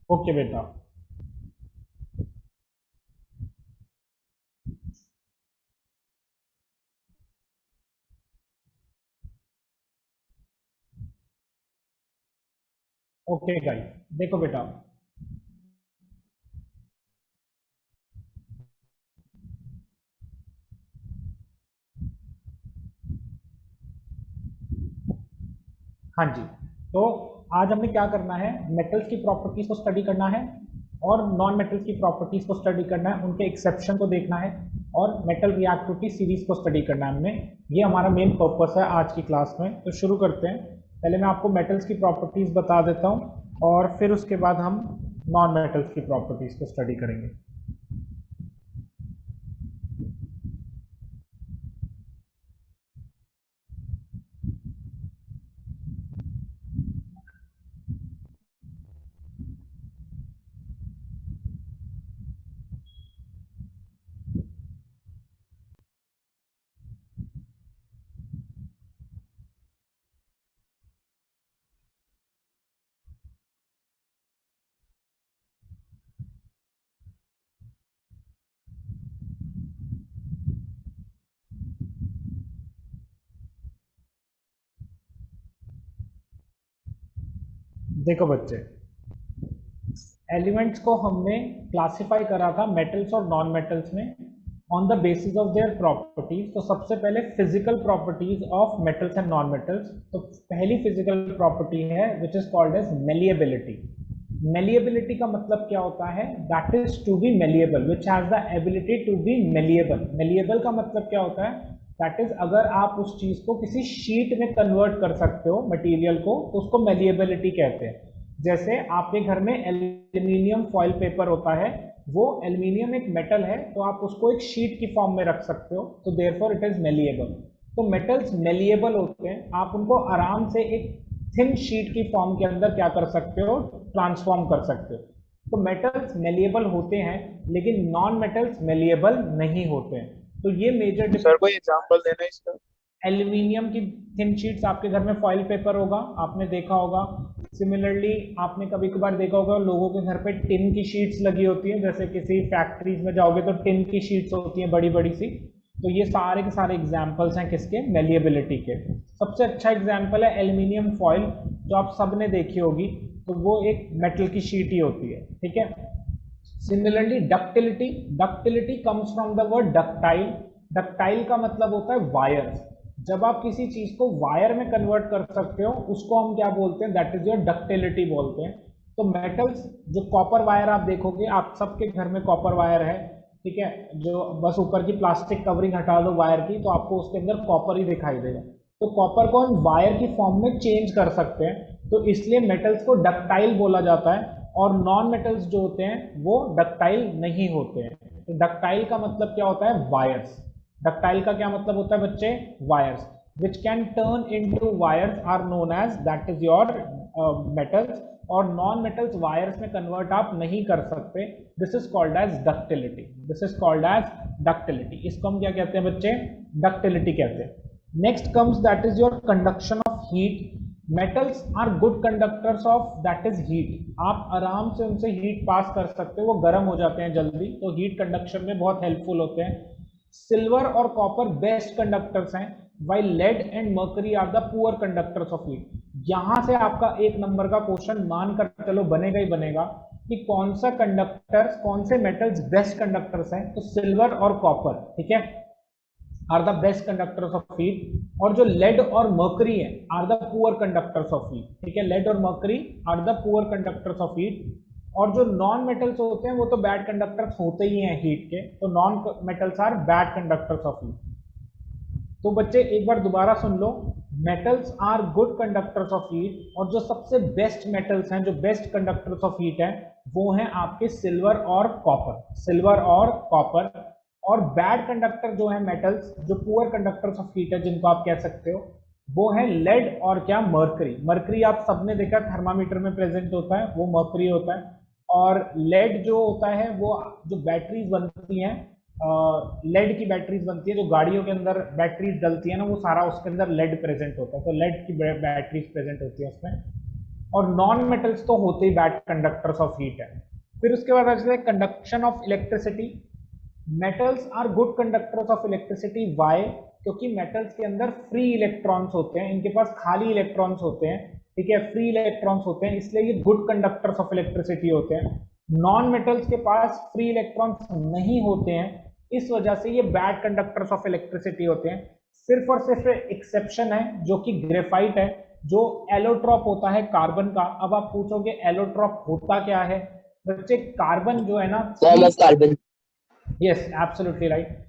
Okay बेटा। Okay guys, देखो बेटा। हाँ जी। तो आज हमें क्या करना है, मेटल्स की प्रॉपर्टीज को स्टडी करना है और नॉन मेटल्स की प्रॉपर्टीज को स्टडी करना है, उनके एक्सेप्शन को देखना है और मेटल रिएक्टिविटी सीरीज को स्टडी करना है हमें। ये हमारा मेन पर्पस है आज की क्लास में। तो शुरू करते हैं। पहले मैं आपको मेटल्स की प्रॉपर्टीज बता देता हूँ और फिर उसके बाद हम नॉन मेटल्स की प्रॉपर्टीज को स्टडी करेंगे। देखो बच्चे, एलिमेंट्स को हमने क्लासिफाई करा था मेटल्स और नॉन मेटल्स में on the basis of their properties. तो सबसे पहले physical properties of metals and non metals. तो पहली फिजिकल प्रॉपर्टी है which is called as malleability. Malleability का मतलब क्या होता है, that is to be malleable, which has the ability to be malleable. Malleable का मतलब क्या होता है, दैट इज अगर आप उस चीज को किसी शीट में कन्वर्ट कर सकते हो मटेरियल को, तो उसको मेलिएबिलिटी कहते हैं। जैसे आपके घर में एल्यूमिनियम फॉइल पेपर होता है, वो एल्यूमिनियम एक मेटल है, तो आप उसको एक शीट की फॉर्म में रख सकते हो, तो देयरफॉर इट इज मेलिएबल। तो मेटल्स मेलिएबल होते हैं, आप उनको आराम से एक थिन शीट की फॉर्म के अंदर क्या कर सकते हो, ट्रांसफॉर्म कर सकते हो। तो मेटल्स मेलिएबल होते हैं लेकिन नॉन मेटल्स मेलिएबल नहीं होते हैं। तो ये मेजर सर कोई एग्जांपल देना इसका। एल्यूमिनियम की थिन शीट्स, आपके घर में फॉइल पेपर होगा, आपने देखा होगा। सिमिलरली आपने कभी कभार देखा होगा लोगों के घर पे टिन की शीट्स लगी होती हैं, जैसे किसी फैक्ट्रीज में जाओगे तो टिन की शीट्स होती हैं बड़ी बड़ी सी। तो ये सारे के सारे एग्जाम्पल्स हैं किसके, मेलिएबिलिटी के। सबसे अच्छा एग्जाम्पल है एल्यूमिनियम फॉइल, जो आप सबने देखी होगी। तो वो एक मेटल की शीट ही होती है, ठीक है। Similarly ductility, ductility comes from the word ductile. Ductile का मतलब होता है वायर्स। जब आप किसी चीज को वायर में कन्वर्ट कर सकते हो, उसको हम क्या बोलते हैं, दैट इज योर डक्टिलिटी बोलते हैं। तो मेटल्स, जो कॉपर वायर आप देखोगे, आप सबके घर में कॉपर वायर है, ठीक है। जो बस ऊपर की प्लास्टिक कवरिंग हटा दो वायर की, तो आपको उसके अंदर कॉपर ही दिखाई देगा। तो कॉपर को हम वायर की फॉर्म में चेंज कर सकते हैं, तो इसलिए मेटल्स को डक्टाइल बोला जाता है। और नॉन मेटल्स जो होते हैं वो डक्टाइल नहीं होते हैं। तो डक्टाइल का मतलब क्या होता है, वायर्स। डक्टाइल का क्या मतलब होता है बच्चे, wires. Which can turn into wires are known as, that is your metals. और नॉन मेटल्स वायर्स में कन्वर्ट आप नहीं कर सकते, this is called as ductility. This is called as ductility. इसको हम क्या कहते हैं बच्चे, डक्टिलिटी कहते हैं। Next comes that is your conduction of heat. Metals are good conductors of that is heat. आप आराम से उनसे हीट पास कर सकते हो, वो गर्म हो जाते हैं जल्दी, तो हीट कंडक्शन में बहुत हेल्पफुल होते हैं। सिल्वर और कॉपर बेस्ट कंडक्टर्स हैं, while lead and mercury are the poor conductors of heat. यहां से आपका एक नंबर का क्वेश्चन मानकर चलो बनेगा ही बनेगा कि कौन सा कंडक्टर्स, कौन से मेटल्स बेस्ट कंडक्टर्स हैं। तो सिल्वर और कॉपर, ठीक है, are the best conductors of heat. और जो लेड और मर्करी है are the poor conductors of heat, ठीक है। लेड और mercury are the poor conductors of heat. और जो नॉन मेटल्स होते हैं वो तो बैड कंडक्टर्स होते ही हैं हीट के, तो non metals are bad conductors of heat. तो बच्चे एक बार दोबारा सुन लो, metals are good conductors of heat, और जो सबसे बेस्ट मेटल्स हैं, जो बेस्ट कंडक्टर्स ऑफ हीट हैं, वो हैं आपके सिल्वर और कॉपर, सिल्वर और कॉपर। और बैड कंडक्टर जो है मेटल्स, जो पुअर कंडक्टर्स ऑफ हीट है जिनको आप कह सकते हो, वो है लेड और क्या, मर्करी। मर्करी आप सबने देखा थर्मामीटर में प्रेजेंट होता है, वो मर्करी होता है। और लेड जो होता है वो, जो बैटरीज बनती हैं, लेड की बैटरीज बनती है, जो गाड़ियों के अंदर बैटरीज डलती है ना, वो सारा उसके अंदर लेड प्रेजेंट होता है, तो लेड की बैटरीज प्रेजेंट होती है उसमें। और नॉन मेटल्स तो होते ही बैड कंडक्टर्स ऑफ हीट है। फिर उसके बाद आता है conduction of electricity. Metals are good conductors of electricity, why? क्योंकि मेटल्स के अंदर फ्री इलेक्ट्रॉन्स होते हैं, इनके पास खाली इलेक्ट्रॉन्स होते हैं, ठीक है, फ्री इलेक्ट्रॉन्स होते हैं, इसलिए ये गुड कंडक्टर्स ऑफ इलेक्ट्रिसिटी होते हैं। नॉन मेटल्स के पास फ्री इलेक्ट्रॉन्स नहीं होते हैं, इस वजह से ये बैड कंडक्टर्स ऑफ इलेक्ट्रिसिटी होते हैं। सिर्फ और सिर्फ एक्सेप्शन है जो कि ग्रेफाइट है, जो एलोट्रॉप होता है कार्बन का। अब आप पूछोगे एलोट्रॉप होता क्या है? बच्चे कार्बन जो है ना, form of carbon. Yes absolutely right.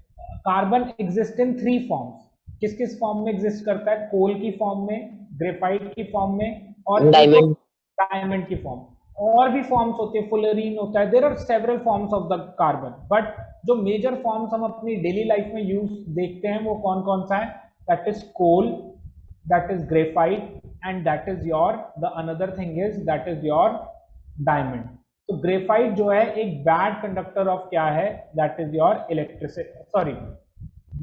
Carbon exist in 3 forms. किस किस फॉर्म में एग्जिस्ट करता है? कोल की फॉर्म में, ग्रेफाइट की फॉर्म में, और डायमंड। डायमंड की फॉर्म। और भी फॉर्म्स होते हैं, फुलरीन होता है, there are several forms of the carbon, but जो मेजर फॉर्म्स हम अपनी डेली लाइफ में यूज देखते हैं वो कौन कौन सा है? That is coal, that is graphite, and that is your the another thing is that is your diamond. तो ग्रेफाइट जो है एक बैड कंडक्टर ऑफ क्या है? That is your electricity, sorry,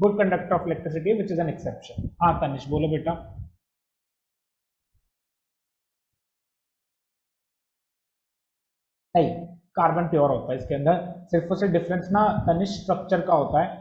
good conductor of electricity which is an exception. हाँ तनिष बोलो बेटा। नहीं, कार्बन प्योर होता है इसके अंदर, सिर्फ और सिर्फ डिफरेंस ना तनिष स्ट्रक्चर का होता है।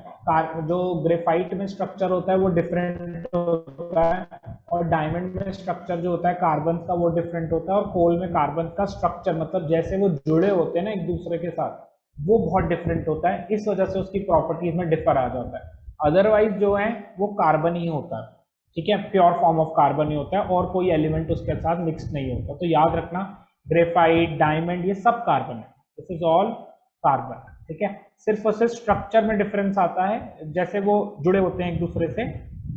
जो ग्रेफाइट में स्ट्रक्चर होता है वो डिफरेंट होता है, और डायमंड में स्ट्रक्चर जो होता है कार्बन का वो डिफरेंट होता है, और कोल में कार्बन का स्ट्रक्चर मतलब जैसे वो जुड़े होते हैं ना एक दूसरे के साथ, वो बहुत डिफरेंट होता है, इस वजह से उसकी प्रॉपर्टीज में डिफर आ जाता है। अदरवाइज जो है वो कार्बन ही होता है, ठीक है, प्योर फॉर्म ऑफ कार्बन ही होता है, और कोई एलिमेंट उसके साथ मिक्स नहीं होता। तो याद रखना ग्रेफाइट, डायमंड, ये सब कार्बन है, दिस इज ऑल कार्बन, ठीक है। सिर्फ और सिर्फ स्ट्रक्चर में डिफरेंस आता है, जैसे वो जुड़े होते हैं एक दूसरे से,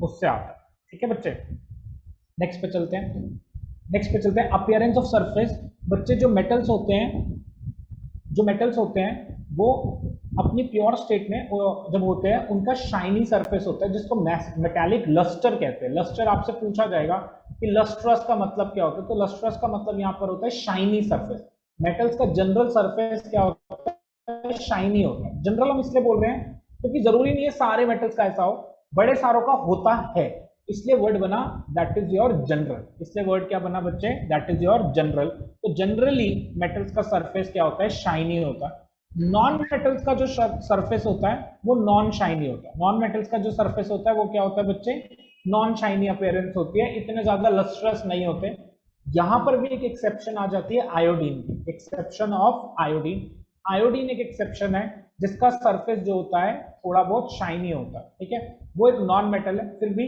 उससे आता है, ठीक है बच्चे। नेक्स्ट पे चलते हैं, नेक्स्ट पे चलते हैं अपीयरेंस ऑफ सरफेस। बच्चे जो मेटल्स होते हैं, जो मेटल्स होते हैं वो अपनी प्योर स्टेट में जब होते हैं उनका शाइनी सरफेस होता है, जिसको मेटालिक लस्टर कहते हैं। लस्टर आपसे पूछा जाएगा कि लस्ट्रस का मतलब क्या होता है, तो लस्ट्रस का मतलब यहाँ पर होता है शाइनी सरफेस। मेटल्स का जनरल सरफेस क्या होता है? शाइनी होता है। जनरल हम इसलिए बोल रहे हैं क्योंकि जरूरी नहीं है सारे मेटल्स का ऐसा हो, बड़े सारों का होता है, इसलिए वर्ड बना दैट इज योर जनरल। इसलिए वर्ड क्या बना बच्चे? That is your general. तो जनरली मेटल्स का सरफेस क्या होता है? शाइनी होता है। नॉन मेटल्स का जो सरफेस होता है वो नॉन शाइनी होता है। नॉन मेटल्स का जो सरफेस होता है वो क्या होता है बच्चे? नॉन शाइनी अपीयरेंस होती है, इतने ज्यादा लस्ट्रस नहीं होते। यहां पर भी एक एक्सेप्शन आ जाती है आयोडीन की, एक्सेप्शन ऑफ आयोडीन। आयोडीन एक एक्सेप्शन है जिसका सरफेस जो होता है थोड़ा बहुत शाइनी होता है, ठीक है। वो एक नॉन मेटल है, फिर भी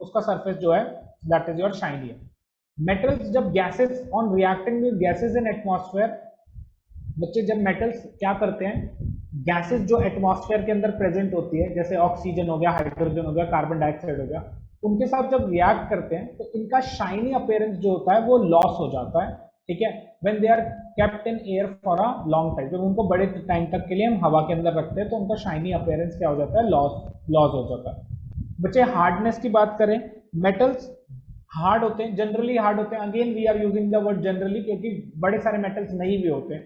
उसका सरफेस जो है दैट इज योर शाइनी है। मेटल्स जब gases on reacting with gases in atmosphere, बच्चे जब मेटल्स क्या करते हैं, गैसेस जो एटमॉस्फेयर के अंदर प्रेजेंट होती है, जैसे ऑक्सीजन हो गया, हाइड्रोजन हो गया, कार्बन डाइऑक्साइड हो गया, उनके साथ जब रिएक्ट करते हैं तो इनका शाइनी अपीयरेंस जो होता है वो लॉस हो जाता है, ठीक है। When they are kept in air for a long time, जब उनको बड़े टाइम तक के लिए हम हवा के अंदर रखते हैं तो उनका शाइनी अपीयरेंस क्या हो जाता है? लॉस हो जाता है। बच्चे हार्डनेस की बात करें, मेटल्स हार्ड होते हैं, जनरली हार्ड होते हैं। Again we are using the word generally क्योंकि बड़े सारे मेटल्स नहीं भी होते हैं,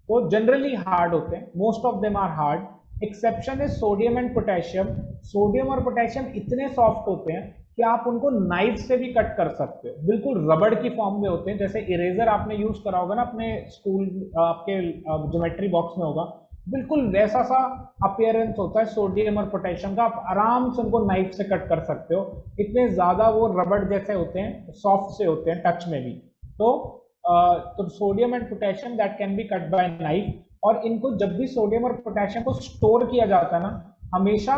तो जनरली हार्ड होते हैं, most of them are hard. Exception is sodium and potassium. Sodium और पोटेशियम इतने सॉफ्ट होते हैं कि आप उनको नाइफ से भी कट कर सकते हो, बिल्कुल रबड़ की फॉर्म में होते हैं। जैसे इरेजर आपने यूज करा होगा ना अपने स्कूल, आपके ज्योमेट्री बॉक्स में होगा, बिल्कुल वैसा सा अपीयरेंस होता है सोडियम और पोटेशियम का। आप आराम से उनको नाइफ से कट कर सकते हो, इतने ज्यादा वो रबड़ जैसे होते हैं, सॉफ्ट से होते हैं टच में भी। तो sodium and potassium that can be cut by knife. और इनको जब भी सोडियम और पोटेशियम को स्टोर किया जाता है ना, हमेशा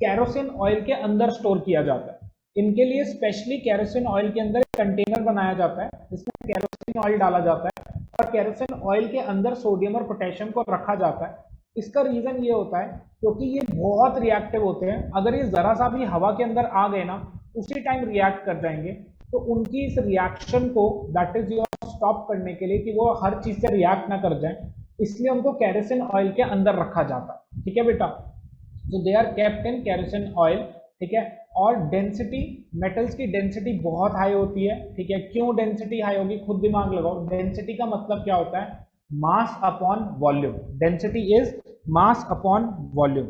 कैरोसिन ऑयल के अंदर स्टोर किया जाता है। इनके लिए स्पेशली कैरोसिन ऑयल के अंदर कंटेनर बनाया जाता है जिसमें कैरोसिन ऑयल डाला जाता है, और कैरोसिन ऑयल के अंदर सोडियम और पोटेशियम को रखा जाता है। इसका रीजन ये होता है क्योंकि ये बहुत रिएक्टिव होते हैं, अगर ये जरा सा भी हवा के अंदर आ गए ना उसी टाइम रिएक्ट कर जाएंगे। तो उनकी इस रिएक्शन को दैट इज योर स्टॉप करने के लिए कि वो हर चीज से रिएक्ट ना कर जाए, इसलिए उनको कैरोसिन ऑयल के अंदर रखा जाता है, ठीक है बेटा। तो they are kept in kerosene oil, ठीक है। और डेंसिटी, मेटल्स की डेंसिटी बहुत हाई होती है, ठीक है। क्यों डेंसिटी हाई होगी? खुद दिमाग लगाओ। डेंसिटी का मतलब क्या होता है? Mass upon volume. Density is mass upon volume.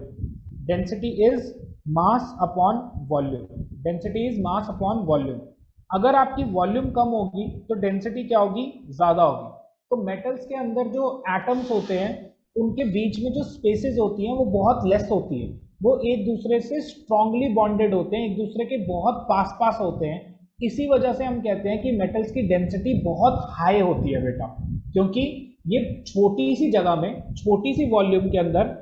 Density is mass upon volume. Density is mass upon volume. अगर आपकी वॉल्यूम कम होगी तो डेंसिटी क्या होगी, ज्यादा होगी। तो मेटल्स के अंदर जो एटम्स होते हैं उनके बीच में जो स्पेसेस होती हैं वो बहुत लेस होती है, वो एक दूसरे से स्ट्रांगली बॉन्डेड होते हैं, एक दूसरे के बहुत पास पास होते हैं। इसी वजह से हम कहते हैं कि मेटल्स की डेंसिटी बहुत हाई होती है बेटा, क्योंकि ये छोटी सी जगह में छोटी सी वॉल्यूम के अंदर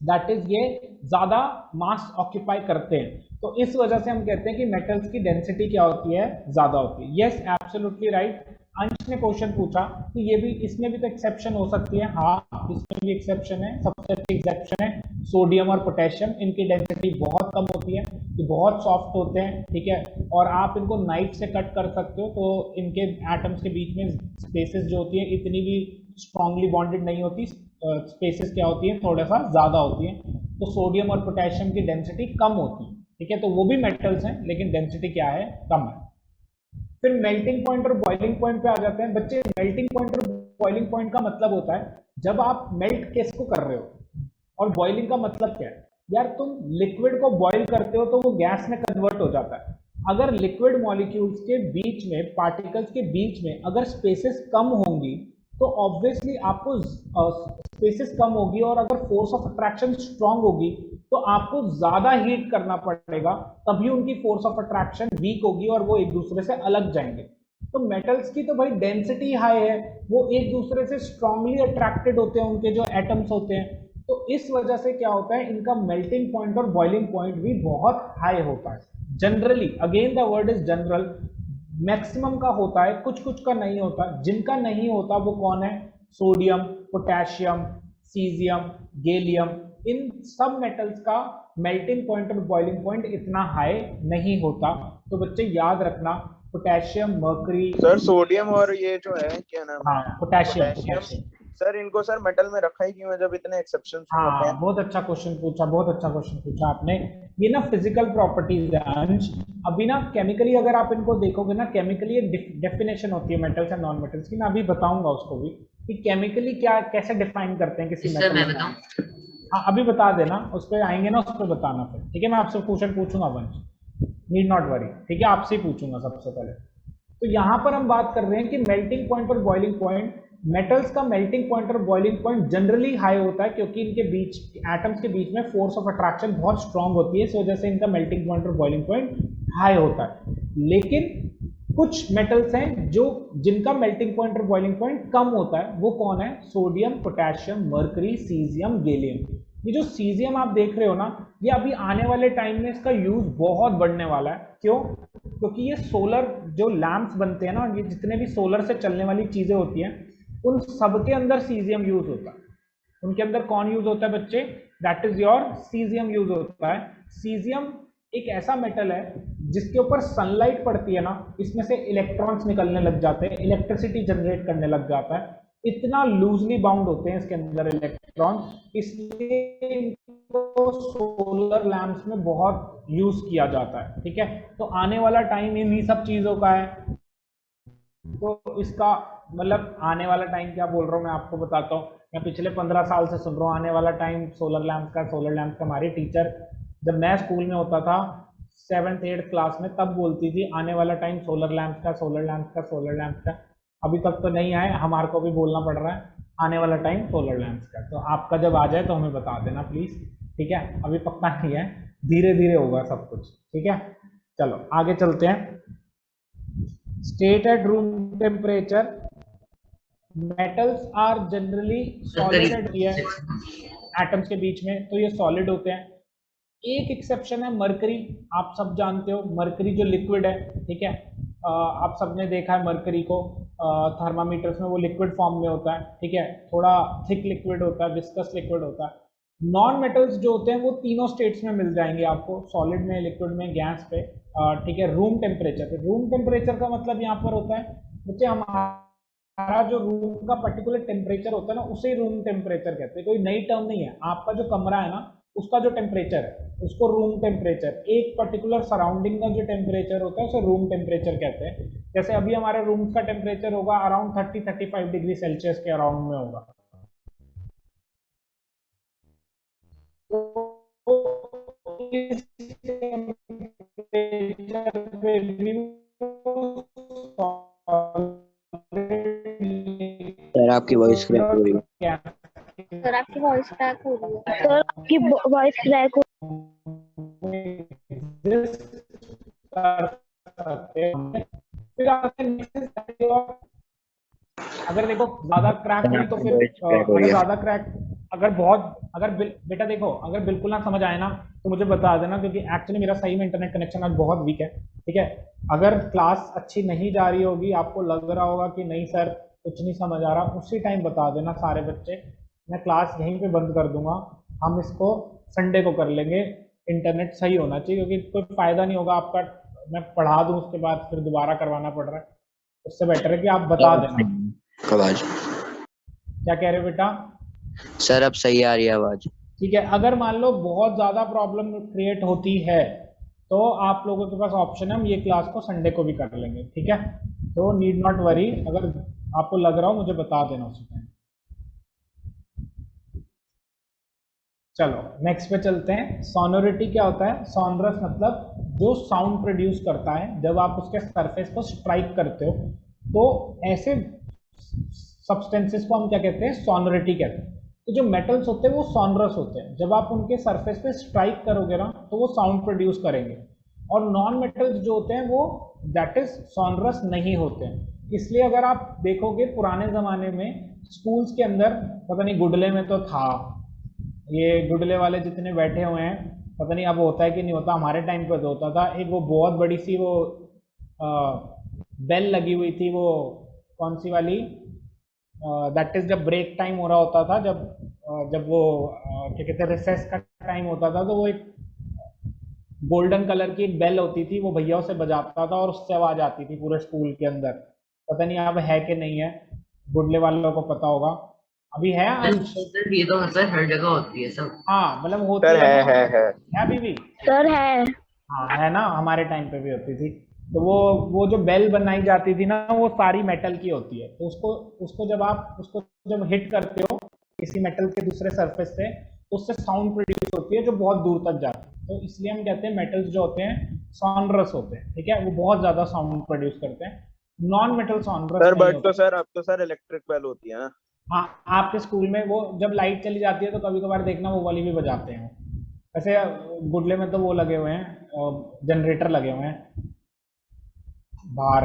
दैट इज ये ज्यादा मास ऑक्यूपाई करते हैं। तो इस वजह से हम कहते हैं कि मेटल्स की डेंसिटी क्या होती है, ज्यादा होती है। Yes absolutely right. अंश ने क्वेश्चन पूछा कि ये भी, इसमें भी तो एक्सेप्शन हो सकती है। हाँ, इसमें भी एक्सेप्शन है। सबसे अच्छी एक्सेप्शन है सोडियम और पोटेशियम, इनकी डेंसिटी बहुत कम होती है, ये बहुत सॉफ्ट होते हैं, ठीक है, और आप इनको नाइफ से कट कर सकते हो, तो इनके एटम्स के बीच में स्पेसेस जो होती है इतनी भी स्ट्रांगली बॉन्डेड नहीं होती, स्पेसेस क्या होती है, थोड़ा सा ज़्यादा होती है। तो सोडियम और पोटेशियम की डेंसिटी कम होती है, ठीक है, तो वो भी मेटल्स हैं लेकिन डेंसिटी क्या है, कम है। फिर मेल्टिंग पॉइंट और बॉइलिंग पॉइंट पे आ जाते हैं बच्चे। मेल्टिंग पॉइंट और बॉइलिंग पॉइंट का मतलब होता है जब आप मेल्ट किसको कर रहे हो, और बॉइलिंग का मतलब क्या है, यार तुम लिक्विड को बॉईल करते हो तो वो गैस में कन्वर्ट हो जाता है। अगर लिक्विड मॉलिक्यूल्स के बीच में, पार्टिकल्स के बीच में अगर स्पेसेस कम होंगी तो ऑब्वियसली आपको स्पेसेस कम होगी, और अगर फोर्स ऑफ अट्रैक्शन स्ट्रांग होगी तो आपको ज्यादा हीट करना पड़ेगा, तभी उनकी फोर्स ऑफ अट्रैक्शन वीक होगी और वो एक दूसरे से अलग जाएंगे। तो मेटल्स की तो भाई डेंसिटी हाई है, वो एक दूसरे से स्ट्रांगली अट्रैक्टेड होते हैं, उनके जो एटम्स होते हैं। तो इस वजह से क्या होता है, इनका मेल्टिंग पॉइंट और बॉइलिंग पॉइंट भी बहुत हाई होता है generally. Again the word is general, maximum का होता है, कुछ कुछ का नहीं होता। जिनका नहीं होता वो कौन है, सोडियम, पोटेशियम, सीजियम, गैलियम, इन सब मेटल्स का मेल्टिंग पॉइंट और बॉइलिंग पॉइंट इतना हाई नहीं होता। तो बच्चे याद रखना, पोटेशियम, मर्करी, सर सोडियम और ये जो है क्या नाम हाँ है, पोटेशियम, पोटेशियम, पोटेशियम। सर इनको सर मेटल में रखा ही क्यों है जब इतने एक्सेप्शंस में होते हाँ हैं? बहुत अच्छा क्वेश्चन पूछा, बहुत अच्छा क्वेश्चन पूछा आपने। ये ना फिजिकल प्रॉपर्टीज है अंश। अभी ना केमिकली अगर आप इनको देखोगे ना, केमिकली एक डेफिनेशन होती है मेटल्स एंड नॉन मेटल्स की, मैं अभी बताऊंगा उसको भी कि केमिकली क्या कैसे डिफाइन करते हैं किसी सर मेटल मैं और नॉन। बताऊं? हाँ अभी बता देना, उस पर आएंगे ना, उस पर बताना फिर, ठीक है। मैं आपसे क्वेश्चन पूछूंगा वंश, नीड नॉट वरी, ठीक है, आपसे ही पूछूंगा सबसे पहले। तो यहां पर हम बात कर रहे हैं कि मेल्टिंग पॉइंट और बॉइलिंग पॉइंट, मेटल्स का मेल्टिंग पॉइंट और बॉइलिंग पॉइंट जनरली हाई होता है, क्योंकि इनके बीच, एटम्स के बीच में फोर्स ऑफ अट्रैक्शन बहुत स्ट्रांग होती है, इस वजह से इनका मेल्टिंग पॉइंट और बॉइलिंग पॉइंट हाई होता है। लेकिन कुछ मेटल्स हैं जो, जिनका मेल्टिंग पॉइंट और बॉइलिंग पॉइंट कम होता है, वो कौन है, sodium, potassium, mercury, caesium, gallium. ये जो सीजियम आप देख रहे हो ना, ये अभी आने वाले टाइम में इसका यूज बहुत बढ़ने वाला है। क्यों? क्योंकि ये सोलर जो लैंप्स बनते हैं ना, ये जितने भी सोलर से चलने वाली चीजें होती हैं, उन सबके अंदर सीजियम यूज होता है। उनके अंदर कौन यूज होता है बच्चे, that is your caesium use होता है। सीजियम एक ऐसा मेटल है जिसके ऊपर सनलाइट पड़ती है ना, इसमें से इलेक्ट्रॉन्स निकलने लग जाते हैं, इलेक्ट्रिसिटी जनरेट करने लग जाता है। इतना लूजली बाउंड होते हैं इसके अंदर इलेक्ट्रॉन, इसलिए इनको सोलर लैंप्स में बहुत यूज किया जाता है, ठीक है। तो आने वाला टाइम इन्हीं सब चीजों का है। तो इसका मतलब, आने वाला टाइम क्या बोल रहा हूँ मैं आपको बताता हूँ। मैं पिछले 15 साल से सुन रहा हूँ आने वाला टाइम सोलर लैंप का, सोलर लैंप का। हमारी टीचर जब मैं स्कूल में होता था 7th 8th क्लास में, तब बोलती थी आने वाला टाइम सोलर लैंप का, सोलर लैंप का, सोलर लैंप का। अभी तक तो नहीं आए, हमारे को भी बोलना पड़ रहा है आने वाला टाइम सोलर लैंप का। तो आपका जब आ जाए तो हमें बता देना प्लीज, ठीक है। अभी पक्का नहीं है, धीरे धीरे होगा सब कुछ, ठीक है। चलो आगे चलते हैं। State at room temperature, metals are generally sir solid करीब एट, 6 एटम्स के बीच में तो ये सॉलिड होते हैं। एक एक्सेप्शन है मरकरी, आप सब जानते हो मरकरी जो लिक्विड है, ठीक है। आप सबने देखा है मरकरी को, थर्मामीटर्स में वो लिक्विड फॉर्म में होता है, ठीक है, थोड़ा थिक लिक्विड होता है, विस्कस लिक्विड होता है। नॉन मेटल्स जो होते हैं वो तीनों स्टेट्स में मिल जाएंगे आपको, सॉलिड में, लिक्विड में, गैस पे, ठीक है। रूम टेम्परेचर पे, रूम टेम्परेचर का मतलब यहाँ पर होता है बच्चे, हमारा जो रूम का पर्टिकुलर टेम्परेचर होता है ना, उसे रूम टेम्परेचर कहते हैं, कोई नई टर्म नहीं है। आपका जो कमरा है ना, उसका जो टेम्परेचर है उसको रूम टेम्परेचर, एक पर्टिकुलर सराउंडिंग का जो टेम्परेचर होता है उसे रूम टेम्परेचर कहते हैं। जैसे अभी हमारे रूम का टेम्परेचर होगा अराउंड 30-35 डिग्री सेल्सियस के अराउंड में होगा। तो इस टेम्परेचर पे भी सर आपकी वॉइस क्रैक हो रही है। सर आपकी वॉइस क्रैक हो रही है। सर आपकी वॉइस क्रैक हो कर सकते हैं। फिर आते हैं next, अगर देखो ज्यादा क्रैक सर हुई तो आपकी फिर वॉइस क्रैक हो अगर रही है। ज्यादा क्रैक, अगर बहुत, अगर बेटा देखो, अगर बिल्कुल ना समझ आए ना तो मुझे बता देना, क्योंकि एक्चुअली मेरा सही में इंटरनेट कनेक्शन आज बहुत वीक है। ठीक है, अगर क्लास अच्छी नहीं जा रही होगी, आपको लग रहा होगा कि नहीं सर कुछ नहीं समझ आ रहा, उसी टाइम बता देना सारे बच्चे, मैं क्लास यहीं पे बंद कर दूंगा, हम इसको संडे को कर लेंगे। इंटरनेट सही होना चाहिए, क्योंकि कोई फायदा नहीं होगा आपका, मैं पढ़ा दूं उसके बाद फिर दोबारा करवाना पड़ रहा है। उससे बेटर है कि आप बता देना। आवाज क्या कह रहे हो बेटा? सर अब सही आ रही है आवाज। ठीक है, अगर मान लो बहुत ज़्यादा प्रॉब्लम क्रिएट होती है तो आप लोगों के पास ऑप्शन है, हम ये क्लास को संडे को भी कर लेंगे। ठीक है, तो नीड नॉट वरी, अगर आपको लग रहा हो मुझे बता देना उसी टाइम। चलो नेक्स्ट पे चलते हैं। सोनोरिटी क्या होता है? सोनरस मतलब जो साउंड प्रोड्यूस करता है जब आप उसके सरफेस को स्ट्राइक करते हो, तो ऐसे सब्सटेंसेस को हम क्या कहते हैं? सोनोरिटी कहते हैं। तो जो मेटल्स होते हैं वो सोनरस होते हैं, जब आप उनके सरफेस पे स्ट्राइक करोगे ना तो वो साउंड प्रोड्यूस करेंगे। और नॉन मेटल्स जो होते हैं वो दैट इज सोनरस नहीं होते हैं। इसलिए अगर आप देखोगे पुराने ज़माने में स्कूल्स के अंदर, पता नहीं गुडले में तो था, ये गुडले वाले जितने बैठे हुए हैं, पता नहीं अब होता है कि नहीं होता, हमारे टाइम पे तो होता था। एक वो बहुत बड़ी सी वो बेल लगी हुई थी, वो कौन सी वाली, दैट इज जब ब्रेक टाइम हो रहा होता था, जब वो क्या कहते हैं रिसेस का टाइम होता था, तो वो एक गोल्डन कलर की एक बेल होती थी, वो भैया उसे बजाता था और उससे आवाज आती थी पूरे स्कूल के अंदर। पता नहीं अब है कि नहीं है, गुडले वालों को पता होगा। अभी है अंश? सर ये तो मतलब हर जगह होती है सब। हाँ मतलब होती सर है ना, है। है अभी भी? सर है। हाँ है ना, हमारे टाइम पे भी होती थी। तो वो जो बेल बनाई जाती थी ना, वो सारी मेटल की होती है। तो उसको उसको जब आप उसको जब हिट करते हो किसी मेटल के दूसरे सरफेस से, तो उससे साउंड प्रोड्यूस होती है जो बहुत दूर तक जाती है। तो इसलिए हम कहते हैं मेटल्स जो होते हैं सॉनरस होते हैं। ठीक है, वो बहुत ज्यादा साउंड प्रोड्यूस करते हैं। नॉन मेटल सॉनरस सर नहीं बट तो होते। सर अब तो सर इलेक्ट्रिक बेल होती है ना। हाँ, आपके स्कूल में वो जब लाइट चली जाती है तो कभी कभार देखना वो वाली भी बजाते हैं। वैसे गुडले में तो वो लगे हुए हैं, जनरेटर लगे हुए हैं बाहर,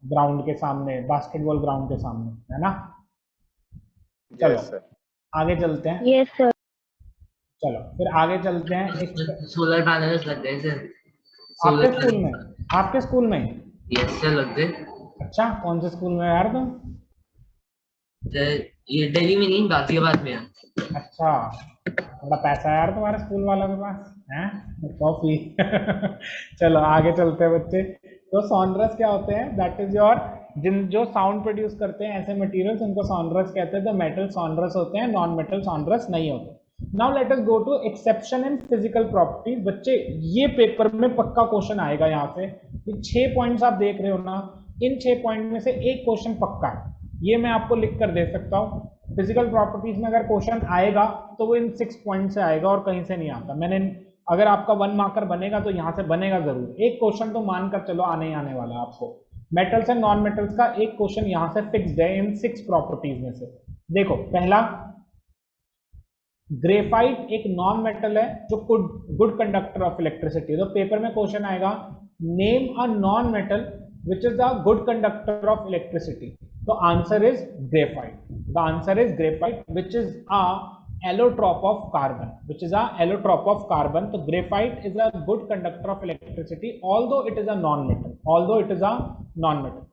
ग्राउंड के सामने, बास्केटबॉल ग्राउंड के सामने, है ना? चलो यस सर। आगे चलते हैं। Yes sir. चलो फिर आगे चलते हैं। एक सोलर पैनल्स लग गए सर। आपके सोलर स्कूल में, पैनल। आपके स्कूल में? यस सर लग गए। अच्छा, कौन से स्कूल में यार तुम? सर ये दिल्ली में नहीं, गाजियाबाद में है। अच्छा, बड़ा पैसा है यार तुम्हारे स्कूल वालों के पास, हैं? कॉफी चलो आगे चलते हैं बच्चे। तो सॉनरस क्या होते हैं? दैट इज योर, जिन जो साउंड प्रोड्यूस करते हैं ऐसे मटेरियल्स, उनको सॉनरस कहते हैं। तो मेटल सॉनरस होते हैं, नॉन मेटल सॉनरस नहीं होते। Now let us go to exception in physical properties. बच्चे ये पेपर में पक्का क्वेश्चन आएगा यहाँ से। ये 6 पॉइंट्स आप देख रहे हो ना, इन 6 पॉइंट में से एक क्वेश्चन पक्का है, ये मैं आपको लिख कर दे सकता हूँ। फिजिकल प्रॉपर्टीज में अगर क्वेश्चन आएगा तो वो इन 6 पॉइंट से आएगा और कहीं से नहीं आता। मैंने, अगर आपका 1 मार्कर बनेगा तो यहाँ से बनेगा जरूर, एक क्वेश्चन तो मानकर चलो आने ही आने वाला है आपको। मेटल्स एंड नॉन मेटल्स का एक क्वेश्चन यहाँ से फिक्स्ड है इन 6 प्रॉपर्टीज में से। देखो पहला, ग्रेफाइट एक नॉन मेटल है जो गुड कंडक्टर ऑफ इलेक्ट्रिसिटी है। तो पेपर में क्वेश्चन आएगा, name a non metal which is a good conductor of electricity. तो answer is graphite. The answer is graphite which is a allotrope of carbon, which is a allotrope of carbon. So graphite is a good conductor of electricity, although it is a non-metal, although it is a non-metal.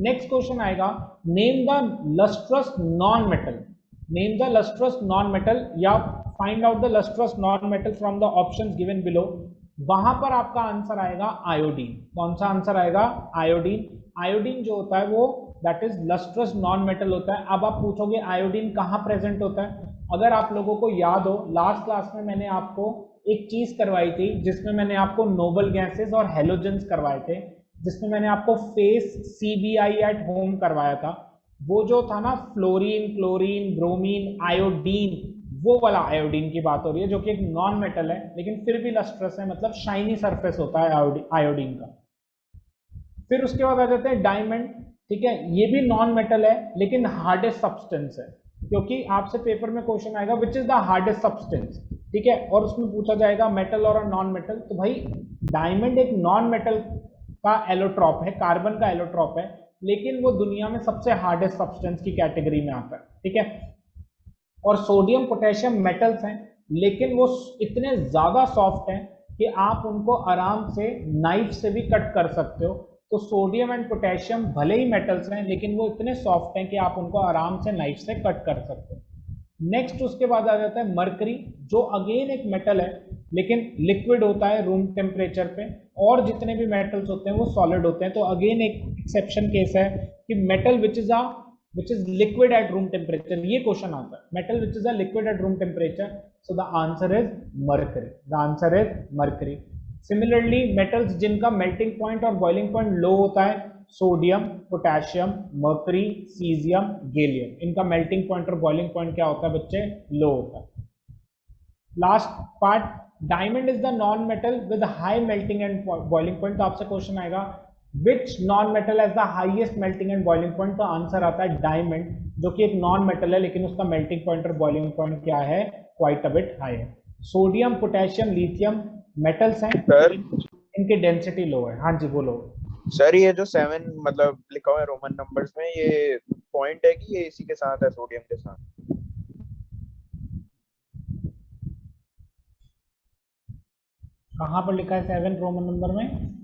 Next question आएगा, name the lustrous non-metal. Name the lustrous non-metal या find out the lustrous non-metal from the options given below. वहां पर आपका answer आएगा iodine. कौन सा answer आएगा? Iodine. Iodine जो होता है वो that is lustrous non metal होता है। अब आप पूछोगे आयोडीन कहाँ प्रेजेंट होता है? अगर आप लोगों को याद हो, लास्ट क्लास में मैंने आपको एक चीज करवाई थी जिसमें मैंने आपको नोबल गैसेस और हेलोजेंस करवाए थे, जिसमें मैंने आपको फेस सीबीआई एट होम करवाया था। वो जो था ना, फ्लोरीन, क्लोरीन, ब्रोमीन, आयोडीन, वो वाला आयोडीन की बात हो रही है, जो कि एक नॉन मेटल है लेकिन फिर भी लस्ट्रस है, मतलब शाइनी सरफेस होता है आयोडीन का। फिर उसके बाद आ जाते हैं डायमंड। ठीक है, ये भी नॉन मेटल है लेकिन हार्डेस्ट सब्सटेंस है, क्योंकि आपसे पेपर में क्वेश्चन आएगा which is the hardest substance. ठीक है, और उसमें पूछा जाएगा मेटल और नॉन मेटल, तो भाई डायमंड एक नॉन मेटल का एलोट्रॉप है, कार्बन का एलोट्रॉप है, लेकिन वो दुनिया में सबसे हार्डेस्ट सब्सटेंस की कैटेगरी में आता है। ठीक है, और सोडियम पोटेशियम मेटल्स हैं, लेकिन वो इतने ज्यादा सॉफ्ट हैं कि आप उनको आराम से नाइफ से भी कट कर सकते हो। तो सोडियम एंड पोटेशियम भले ही मेटल्स हैं, लेकिन वो इतने सॉफ्ट हैं कि आप उनको आराम से नाइफ से कट कर सकते हो। नेक्स्ट उसके बाद आ जाता है मरकरी, जो अगेन एक मेटल है लेकिन लिक्विड होता है रूम टेम्परेचर पे, और जितने भी मेटल्स होते हैं वो सॉलिड होते हैं। तो अगेन एक एक्सेप्शन केस है कि metal which is liquid at room temperature, ये क्वेश्चन आता है, metal which is a liquid at room temperature, so the answer is mercury, the answer is mercury. Similarly metals जिनका मेल्टिंग पॉइंट और boiling point लो होता है, sodium, potassium, mercury, caesium, gallium, इनका melting point और boiling point क्या होता है बच्चे? लो होता है। Last part, diamond is the non metal with high melting and boiling point. तो आपसे क्वेश्चन आएगा which non metal has the highest melting and boiling point, तो आंसर आता है डायमंड, जो कि एक नॉन मेटल है लेकिन उसका मेल्टिंग पॉइंट और बॉइलिंग पॉइंट क्या है? क्वाइट अ बिट हाई है। सोडियम, पोटेशियम, लिथियम मेटल्स हैं, सर इनकी डेंसिटी लो है। हाँ जी बोलो। सर, ये जो 7 मतलब लिखा हुआ है रोमन नंबर्स में, ये पॉइंट है कि ये इसी के साथ है, सोडियम के साथ? कहाँ पर लिखा है 7 रोमन नंबर में?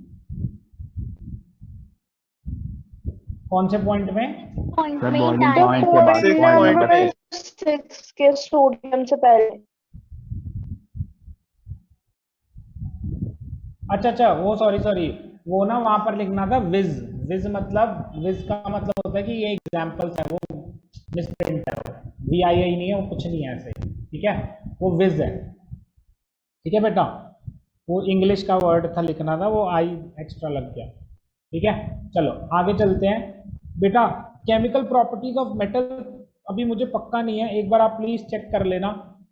कौन से पॉइंट में? पॉइंट सर में बॉइलिंग डायमंड पॉइंट के बाद Six पॉइंट point नंबर में। 6 के सोडियम से पहले। अच्छा, वो सॉरी, वो ना वहां पर लिखना था विज। विज का मतलब होता है कि ये एग्जाम्पल्स है, वो मिसप्रिंट है, VII नहीं है, वो कुछ नहीं है ऐसे। ठीक है, वो विज है। ठीक है बेटा, वो इंग्लिश का वर्ड था लिखना था, वो आई एक्स्ट्रा लग गया। ठीक है, चलो आगे चलते हैं बेटा। केमिकल प्रॉपर्टीज ऑफ मेटल अभी मुझे पक्का नहीं है, एक बार आप प्लीज चेक कर लेना,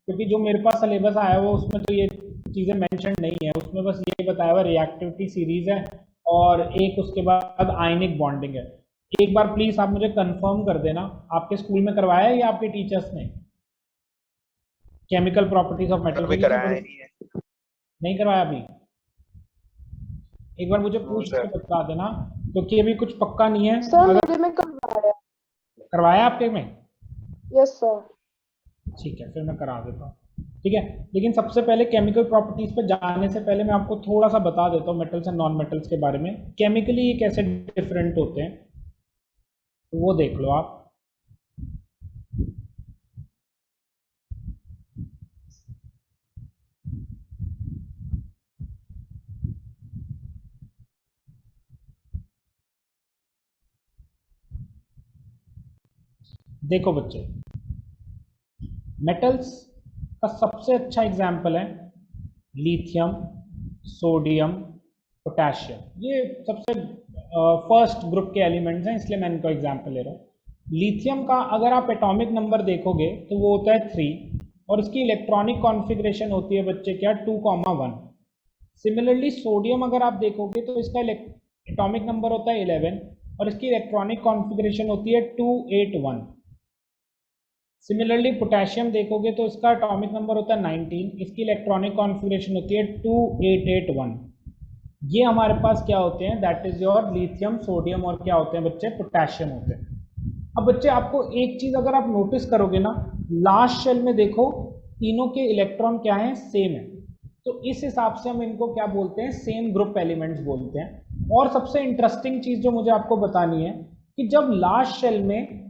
क्योंकि जो मेरे पास सिलेबस आया हुआ उसमें तो ये चीजें मेंशन नहीं है, उसमें बस ये बताया हुआ रिएक्टिविटी सीरीज है और एक उसके बाद आयनिक बॉन्डिंग है। एक बार प्लीज आप मुझे कंफर्म कर देना, आपके स्कूल में करवाया है या आपके टीचर्स ने केमिकल प्रॉपर्टीज ऑफ मेटल? अभी कराया ही नहीं है। नहीं करवाया अभी? एक बार मुझे पूछ के बता देना, क्योंकि अभी कुछ पक्का नहीं है। सर अगर मेरे में करवाया। करवाया आपके में? Yes sir. ठीक है, फिर मैं करा देता हूँ। ठीक है, लेकिन सबसे पहले केमिकल प्रॉपर्टीज पर जाने से पहले मैं आपको थोड़ा सा बता देता हूँ मेटल्स एंड नॉन मेटल्स के बारे में, केमिकली ये कैसे डिफरेंट होते हैं, तो वो देख लो आप। देखो बच्चे, मेटल्स का सबसे अच्छा एग्जाम्पल है लिथियम, सोडियम, पोटेशियम, ये सबसे फर्स्ट ग्रुप के एलिमेंट्स हैं, इसलिए मैं इनको एग्जाम्पल ले रहा हूँ। लिथियम का अगर आप एटॉमिक नंबर देखोगे तो वो होता है 3, और इसकी इलेक्ट्रॉनिक कॉन्फ़िगरेशन होती है बच्चे क्या? 2,1। सिमिलरली सोडियम अगर आप देखोगे तो इसका एटॉमिक नंबर होता है 11 और इसकी इलेक्ट्रॉनिक कॉन्फ़िगरेशन होती है 281। सिमिलरली पोटेशियम देखोगे तो इसका एटॉमिक नंबर होता है 19, इसकी इलेक्ट्रॉनिक कॉन्फ़िगरेशन होती है 2881। ये हमारे पास क्या होते हैं? That is your lithium, sodium और क्या होते हैं बच्चे? पोटेशियम होते हैं। अब बच्चे आपको एक चीज अगर आप नोटिस करोगे ना, लास्ट शेल में देखो तीनों के इलेक्ट्रॉन क्या हैं? सेम है, तो इस हिसाब से हम इनको क्या बोलते हैं? सेम ग्रुप एलिमेंट्स बोलते हैं। और सबसे इंटरेस्टिंग चीज जो मुझे आपको बतानी है कि जब लास्ट शेल में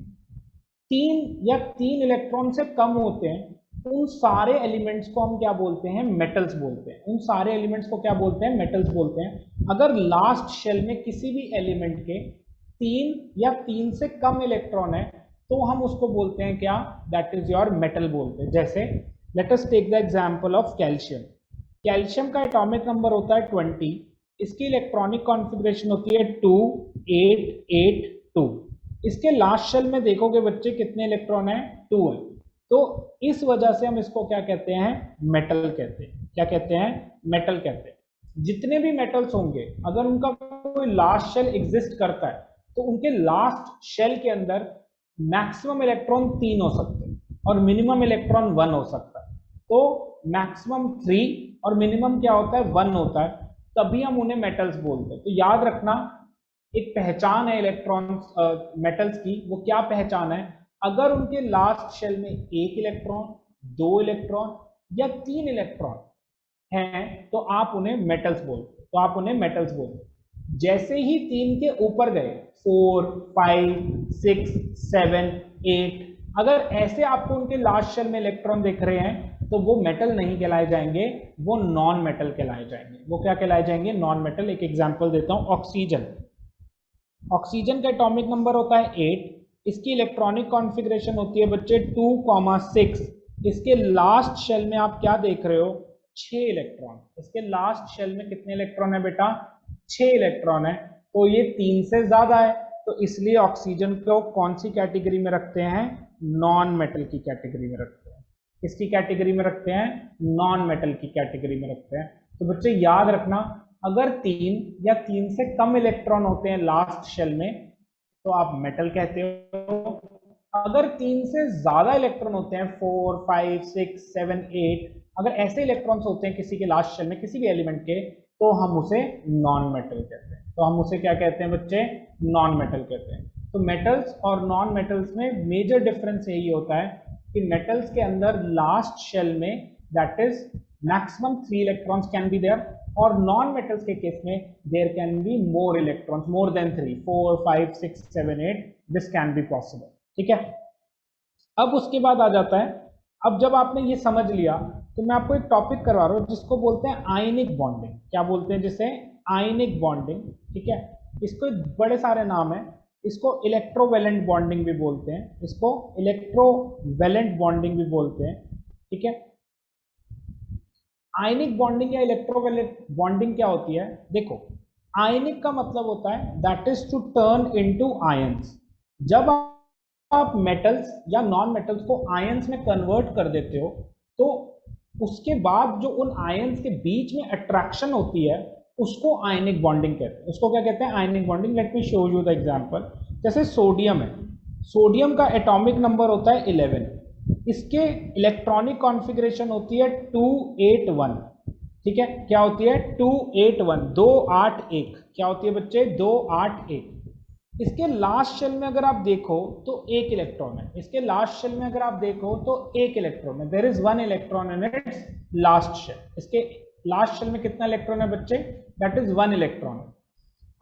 3 इलेक्ट्रॉन से कम होते हैं, उन सारे एलिमेंट्स को हम क्या बोलते हैं? मेटल्स बोलते हैं। उन सारे एलिमेंट्स को क्या बोलते हैं? मेटल्स बोलते हैं। अगर लास्ट शेल में किसी भी एलिमेंट के 3 से कम इलेक्ट्रॉन है तो हम उसको बोलते हैं क्या? दैट इज योर मेटल बोलते हैं। जैसे let us take the example of calcium. Calcium का एटॉमिक नंबर होता है 20, इसकी इलेक्ट्रॉनिक कॉन्फ़िगरेशन होती है 2882। इसके लास्ट शेल में देखोगे बच्चे कितने इलेक्ट्रॉन है? 2 है। तो इस वजह से हम इसको क्या कहते हैं? मेटल कहते हैं। क्या कहते हैं? मेटल कहते हैं। जितने भी मेटल्स होंगे अगर उनका कोई लास्ट शेल एग्जिस्ट करता है तो उनके लास्ट शेल के अंदर मैक्सिमम इलेक्ट्रॉन 3 हो सकते हैं और मिनिमम इलेक्ट्रॉन 1 हो सकता है। तो मैक्सिमम 3 और मिनिमम क्या होता है 1 होता है, तभी हम उन्हें मेटल्स बोलते हैं। तो याद रखना एक पहचान है इलेक्ट्रॉन्स मेटल्स की, वो क्या पहचान है, अगर उनके लास्ट शेल में 1 इलेक्ट्रॉन 2 इलेक्ट्रॉन या 3 इलेक्ट्रॉन हैं तो आप उन्हें मेटल्स बोलते। जैसे ही 3 के ऊपर गए 4 5 6 7 8, अगर ऐसे आपको उनके लास्ट शेल में इलेक्ट्रॉन दिख रहे हैं तो वो मेटल नहीं कहलाए जाएंगे, वो नॉन मेटल कहलाए जाएंगे। वो क्या कहलाए जाएंगे? Non metal. एक एग्जांपल देता हूं, ऑक्सीजन का एटॉमिक नंबर होता है 8, इसकी इलेक्ट्रॉनिक कॉन्फ़िगरेशन होती है बच्चे 2,6। इसके लास्ट शेल में आप क्या देख रहे हो? 6 इलेक्ट्रॉन। इसके लास्ट शेल में कितने इलेक्ट्रॉन है बेटा? 6 इलेक्ट्रॉन है। तो ये 3 से ज्यादा है, तो इसलिए ऑक्सीजन को कौन सी कैटेगरी में रखते हैं? नॉन मेटल की कैटेगरी में रखते हैं। किसकी कैटेगरी में रखते हैं? नॉन मेटल की कैटेगरी में रखते हैं। तो बच्चे याद रखना, अगर 3 या 3 से कम इलेक्ट्रॉन होते हैं लास्ट शेल में तो आप मेटल कहते हो। अगर 3 से ज्यादा इलेक्ट्रॉन होते हैं 4 5 6 7 8, अगर ऐसे इलेक्ट्रॉन्स होते हैं किसी के लास्ट शेल में किसी भी एलिमेंट के, तो हम उसे नॉन मेटल कहते हैं। तो हम उसे क्या कहते हैं बच्चे? नॉन मेटल कहते हैं। तो मेटल्स और नॉन मेटल्स में मेजर डिफरेंस यही होता है कि मेटल्स के अंदर लास्ट शेल में that is maximum 3 electrons can be there, और नॉन मेटल्स के केस में there can be more electrons, more than 3, 4 5 6 7 8, this can be possible. ठीक है, अब उसके बाद आ जाता है, अब जब आपने ये समझ लिया तो मैं आपको एक टॉपिक करवा रहा हूँ जिसको बोलते हैं आयनिक बॉन्डिंग। क्या बोलते हैं जिसे? Ionic bonding. ठीक है, इसको बड़े सारे नाम है, इसको इलेक्ट्रोवेलेंट बॉन्डिंग भी बोलते हैं, इसको इलेक्ट्रोवेलेंट बॉन्डिंग भी बोलते हैं। ठीक है, आयनिक बॉन्डिंग या इलेक्ट्रोवेलेंट बॉन्डिंग क्या होती है? देखो, आयनिक का मतलब होता है that is to turn into ions. जब आप मेटल्स या नॉन मेटल्स को आयंस में कन्वर्ट कर देते हो तो उसके बाद जो उन आयंस के बीच में अट्रैक्शन होती है उसको आयनिक बॉन्डिंग कहते हैं। उसको क्या कहते हैं? Ionic bonding. Let me show you the example. जैसे सोडियम है, सोडियम का एटॉमिक नंबर होता है 11, इसके इलेक्ट्रॉनिक कॉन्फ़िगरेशन होती है 281। ठीक है, क्या होती है? 281, 281। क्या होती है बच्चे? 281। इसके लास्ट शेल में अगर आप देखो तो 1 इलेक्ट्रॉन है, इसके लास्ट शेल में अगर आप देखो तो 1 इलेक्ट्रॉन है, there is 1 electron in its last shell. इसके लास्ट शेल में कितना इलेक्ट्रॉन है बच्चे? That is 1 electron.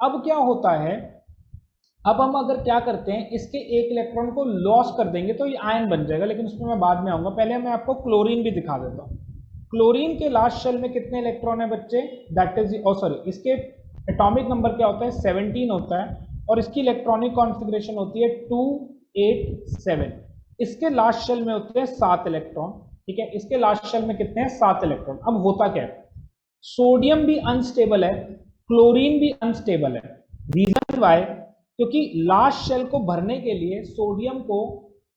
अब क्या होता है, अब हम अगर क्या करते हैं, इसके 1 इलेक्ट्रॉन को लॉस कर देंगे तो ये आयन बन जाएगा, लेकिन उसमें मैं बाद में आऊंगा। पहले मैं आपको क्लोरीन भी दिखा देता हूँ। क्लोरीन के लास्ट शेल में कितने इलेक्ट्रॉन है बच्चे? दैट इज इसके एटॉमिक नंबर क्या होता है? 17 होता है, और इसकी इलेक्ट्रॉनिक कॉन्फ़िगरेशन होती है 287। इसके लास्ट शेल में होते हैं 7 इलेक्ट्रॉन। ठीक है, इसके लास्ट शेल में कितने हैं? 7 इलेक्ट्रॉन। अब होता क्या है, सोडियम भी अनस्टेबल है, क्लोरीन भी अनस्टेबल है। Reason why? क्योंकि लास्ट शेल को भरने के लिए सोडियम को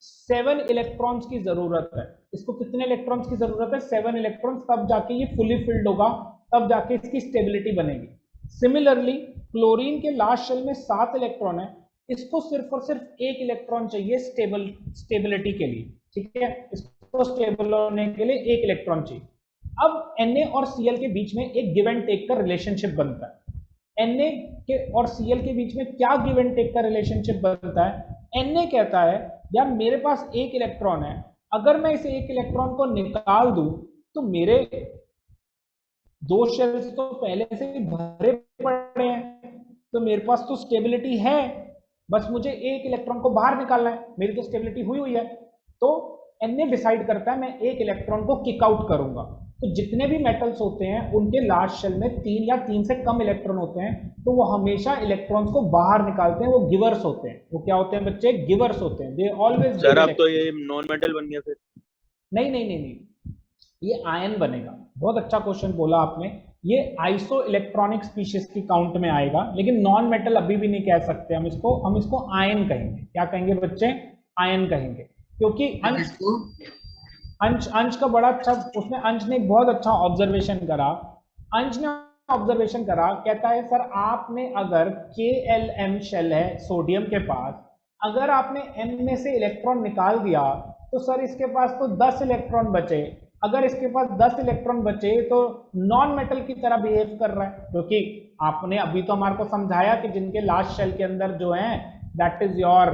7 इलेक्ट्रॉन्स की जरूरत है। इसको कितने इलेक्ट्रॉन्स की जरूरत है? 7 इलेक्ट्रॉन्स, तब जाके ये फुली फिल्ड होगा, तब जाके इसकी स्टेबिलिटी बनेगी। सिमिलरली क्लोरीन के लास्ट शेल में 7 इलेक्ट्रॉन है, इसको सिर्फ और सिर्फ 1 इलेक्ट्रॉन चाहिए स्टेबिलिटी के लिए। ठीक है, इसको स्टेबल होने के लिए 1 इलेक्ट्रॉन चाहिए। अब Na और Cl के बीच में एक गिव एंड टेक का रिलेशनशिप बनता है। Na के और Cl के बीच में क्या गिव एंड टेक का रिलेशनशिप बनता है? Na कहता है यार मेरे पास 1 इलेक्ट्रॉन है, अगर मैं इसे 1 इलेक्ट्रॉन को निकाल दूं तो मेरे 2 शेल्स तो पहले से ही भरे पड़े हैं, तो मेरे पास तो स्टेबिलिटी है, बस मुझे 1 इलेक्ट्रॉन को बाहर निकालना है, मेरी तो स्टेबिलिटी हुई है। तो Na डिसाइड करता है मैं 1 इलेक्ट्रॉन को किक आउट करूंगा। तो जितने भी मेटल्स होते हैं उनके लास्ट शेल में 3 या 3 से कम इलेक्ट्रॉन होते हैं, तो वो हमेशा इलेक्ट्रॉन्स को बाहर निकालते हैं, वो गिवर्स होते हैं। वो क्या होते हैं बच्चे? गिवर्स होते हैं। They always. सर अब तो ये नॉन मेटल बन गया फिर? नहीं नहीं नहीं नहीं, ये आयन बनेगा। बहुत अच्छा क्वेश्चन बोला आपने, ये आइसो इलेक्ट्रॉनिक स्पीशीज की काउंट में आएगा, लेकिन नॉन मेटल अभी भी नहीं कह सकते हम इसको आयन कहेंगे। क्या कहेंगे बच्चे? आयन कहेंगे, क्योंकि अंश का बड़ा अच्छा, उसने अंश ने एक बहुत अच्छा ऑब्जर्वेशन करा। अंश ने ऑब्जर्वेशन करा, कहता है सर आपने अगर KLM शेल है सोडियम के पास, अगर आपने M में से इलेक्ट्रॉन निकाल दिया तो सर इसके पास तो 10 इलेक्ट्रॉन बचे। अगर इसके पास 10 इलेक्ट्रॉन बचे तो नॉन मेटल की तरह बिहेव कर रहा है, क्योंकि आपने अभी तो हमारे को समझाया कि जिनके लास्ट शेल के अंदर जो है दैट इज योर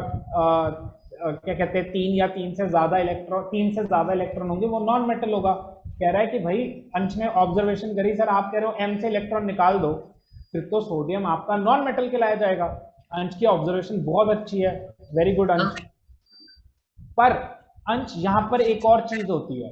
क्या कहते हैं 3 से ज्यादा इलेक्ट्रॉन होंगे, वो नॉन मेटल होगा। कह रहा है कि भाई अंश ने ऑब्जर्वेशन करी, सर आप कह रहे हो M से इलेक्ट्रॉन निकाल दो, फिर तो सोडियम आपका नॉन मेटल कहलाया जाएगा। अंश की ऑब्जर्वेशन बहुत अच्छी है, वेरी गुड अंश। पर अंश यहाँ पर एक और चीज होती है,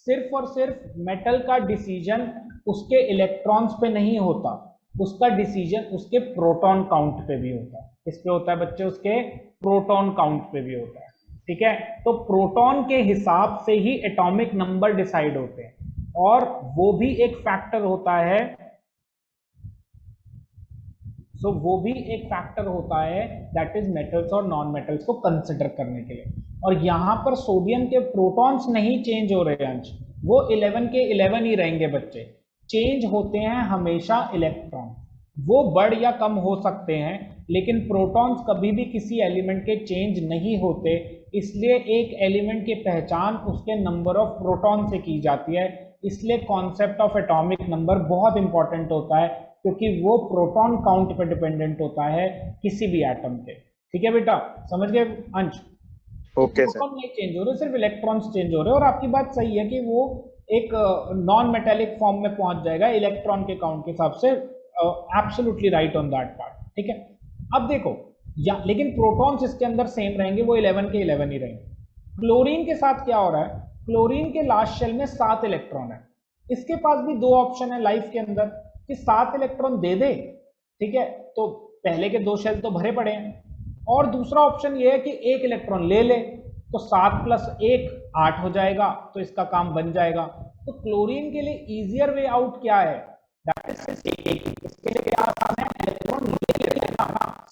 सिर्फ और सिर्फ मेटल का डिसीजन उसके इलेक्ट्रॉन्स पे नहीं होता, उसका डिसीजन उसके प्रोटॉन काउंट पे भी होता है। किस पे होता है बच्चे? उसके प्रोटॉन काउंट पे भी होता है। ठीक है, तो प्रोटॉन के हिसाब से ही एटॉमिक नंबर डिसाइड होते हैं, और वो भी एक फैक्टर होता है। वो भी एक फैक्टर होता है दैट इज मेटल्स और नॉन मेटल्स को कंसिडर करने के लिए। और यहां पर सोडियम के प्रोटॉन्स नहीं चेंज हो रहे अंश, वो 11 के 11 ही रहेंगे बच्चे। चेंज होते हैं हमेशा इलेक्ट्रॉन, वो बढ़ या कम हो सकते हैं, लेकिन प्रोटॉन्स कभी भी किसी एलिमेंट के चेंज नहीं होते। इसलिए एक एलिमेंट की पहचान उसके नंबर ऑफ प्रोटॉन से की जाती है। इसलिए कॉन्सेप्ट ऑफ एटॉमिक नंबर बहुत इंपॉर्टेंट होता है, क्योंकि वो प्रोटॉन काउंट पर डिपेंडेंट होता है किसी भी एटम के। ठीक है बेटा, समझ गए अंश? Okay sir. प्रोटॉन नहीं चेंज हो रहे, सिर्फ इलेक्ट्रॉन्स चेंज हो रहे हैं। और आपकी बात सही है कि वो एक नॉन मेटेलिक फॉर्म में पहुंच जाएगा इलेक्ट्रॉन के काउंट के हिसाब से। Absolutely right on that part. ठीक है, अब देखो लेकिन प्रोटॉन्स इसके अंदर सेम रहेंगे, वो 11 के 11 ही रहेंगे। क्लोरीन के साथ क्या हो रहा है? क्लोरीन के लास्ट शेल में 7 इलेक्ट्रॉन है। इसके पास भी 2 ऑप्शन है लाइफ के अंदर कि 7 इलेक्ट्रॉन दे दे, ठीक है, तो पहले के 2 शेल तो भरे पड़े हैं, और दूसरा ऑप्शन ये है कि 1 इलेक्ट्रॉन ले ले, तो 7 + 1 8 हो जाएगा, तो इसका काम बन जाएगा। तो क्लोरीन के लिए इजियर वे आउट क्या है? दैट इज इसके लिए क्या काम है? इलेक्ट्रॉन ले लेना,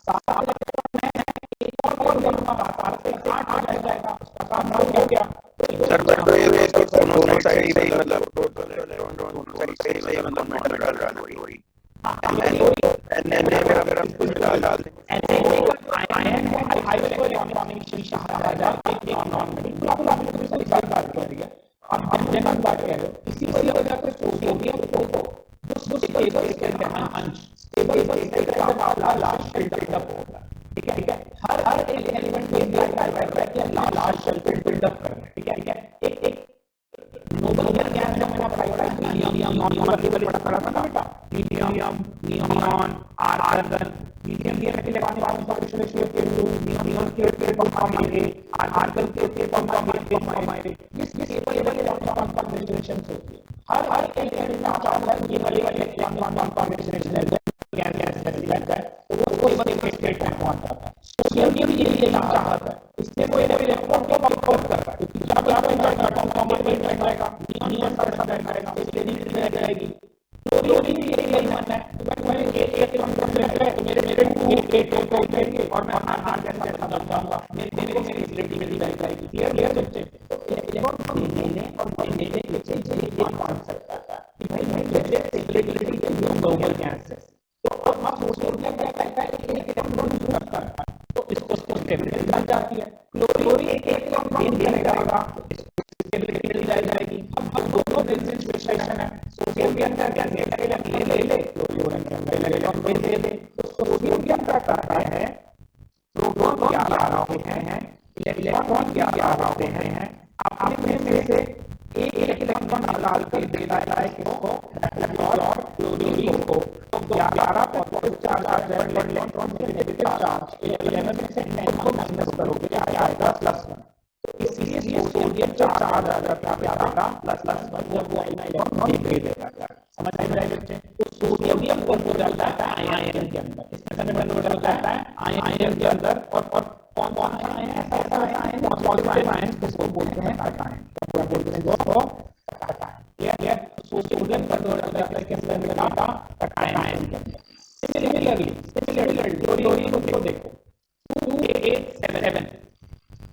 7 इलेक्ट्रॉन है, एक और लूंगा, 7 से 8 हो जाएगा, उसका काम हो गया। सर बट ये दोनों साइड से मतलब टोटल इलेक्ट्रॉन दोनों साइड से ही मतलब मेटल डाल रहा है। एनए में अगर हम कुछ डाल दें, एनए का आयन है, हाई इलेक्ट्रॉनिक शीशा कहा जाता है, एक नॉन मेटल। आपको सही बात कर रही है, आप जनरल बात कह रहे हो। इसी वजह से सोडियम को उस टेबल के अंश टेबल का लास्ट शेल बिल्डअप होगा। ठीक है, हर एक एलिमेंट में क्या कर रहा है कि लास्ट शेल बिल्डअप कर रहा है। ठीक है, एक नोबल गैस जो मैंने पढ़ाया था, हीलियम पढ़ा था ना बेटा, हीलियम, नियॉन, आर्गन। हीलियम के इलेक्ट्रॉन नियॉन के फॉर्म में, आर्गन के फॉर्म में, इस इलेक्ट्रॉन कॉन्फ़िगरेशन होती है। हर एक एलिमेंट में चाहता है ये वाले इलेक्ट्रॉन कॉन्फ़िगरेशन है, गैस लगता है, वो एक स्टेट में पहुंच जाता है। सोडियम ये चाहता है, इसलिए वो इलेक्ट्रॉन को कंफर्ट कर रहा है, क्योंकि जब आप इलेक्ट्रॉन कॉमन में जाएगा, नियॉन का साथ जाएगा, इसलिए नीचे जाएगी। क्लोरीन ये एलिमेंट है, तो मैं ये इलेक्ट्रॉन कंफर्ट है, तो मेरे को उठेंगे और मैं आर्गन जैसा बन जाऊंगा, मेरे को मेरी स्टेबिलिटी मिल जाएगी। क्लियर बच्चे? तो इलेक्ट्रॉन लेने और देने के पीछे ये कॉन्सेप्ट आता है कि भाई जैसे स्टेबिलिटी के नोबल गैस है, तो अब सोडियम क्या कहता है कि एक इलेक्ट्रॉन यूज करता है, तो इसको स्टेबिलिटी मिल जाती है। क्लोरीन एक इलेक्ट्रॉन देगा, स्टेबिलिटी मिल जाएगी। अब दोनों बेंजीन स्पेशलाइजेशन है, सोडियम के अंदर क्या ले क्लोरीन के अंदर इलेक्ट्रॉन दे दे। तो सोडियम क्या करता है, प्रोटॉन क्या आ रहे हैं, इलेक्ट्रॉन क्या आ रहे हैं, अपने में से एक इलेक्ट्रॉन निकाल के दे रहा है किसको? और क्लोरीन को। तो 11 पॉजिटिव चार्ज आ जाएगा, इलेक्ट्रॉन के नेगेटिव चार्ज 11 में से 10 को माइनस करोगे क्या आएगा? +1। तो इसलिए सोडियम चार्ज आ जाता है +1 जब वो इलेक्ट्रॉन दे देता है। समझ में आया बच्चे? तो सोडियम को हो जाता है आयन के अंदर, इसमें कन्वर्ट हो जाता है आयन के अंदर। और कौन कौन सा आयन ऐसा आयन पॉजिटिव आयन जिसको बोलते हैं कैटायन, तो बोलते हैं दोस्तों कैटायन। क्लियर? सोडियम कन्वर्ट हो जाता है किस में? कैटायन के अंदर। सिमिलरली क्लोरीन को देखो 287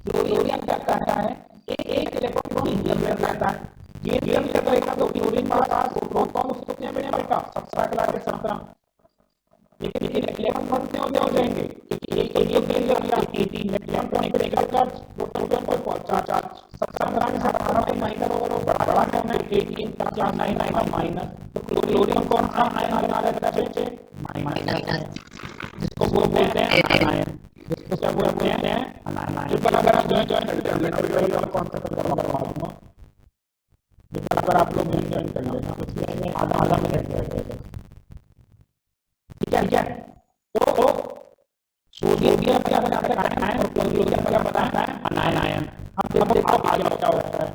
क्लोरीन क्या करता है, एक इलेक्ट्रॉन हीलियम में रहता है। ये हीलियम क्या करेगा, तो क्लोरीन वाला प्रोटॉन उसको क्या मिलेगा? बेटा 17 के लाके 17, लेकिन 11 कौन से हो जाएंगे, एक 18 11 20 का टोटल पर पहुंचा 17 के 18 माइनस और बड़ा कौन है 18 का क्या 9 माइनस, तो क्लोरीन कौन सा आयन बना रहता है बच्चे, माइनस, जिसको वो बोलते हैं आयन, जिसको क्या बोलते हैं अनायन। ट्रिपल अगर आप ज्वाइन कर लेना ट्रिपल वाला कॉन्सेप्ट करवा दूंगा, ट्रिपल आप लोग ज्वाइन कर लेना, उसमें मैं आधा मिनट लगेगा, ठीक है। तो सोडियम क्या बनाता है आयन, और क्लोरीन क्या बनाता है अनायन। अब देखो आगे क्या होता है,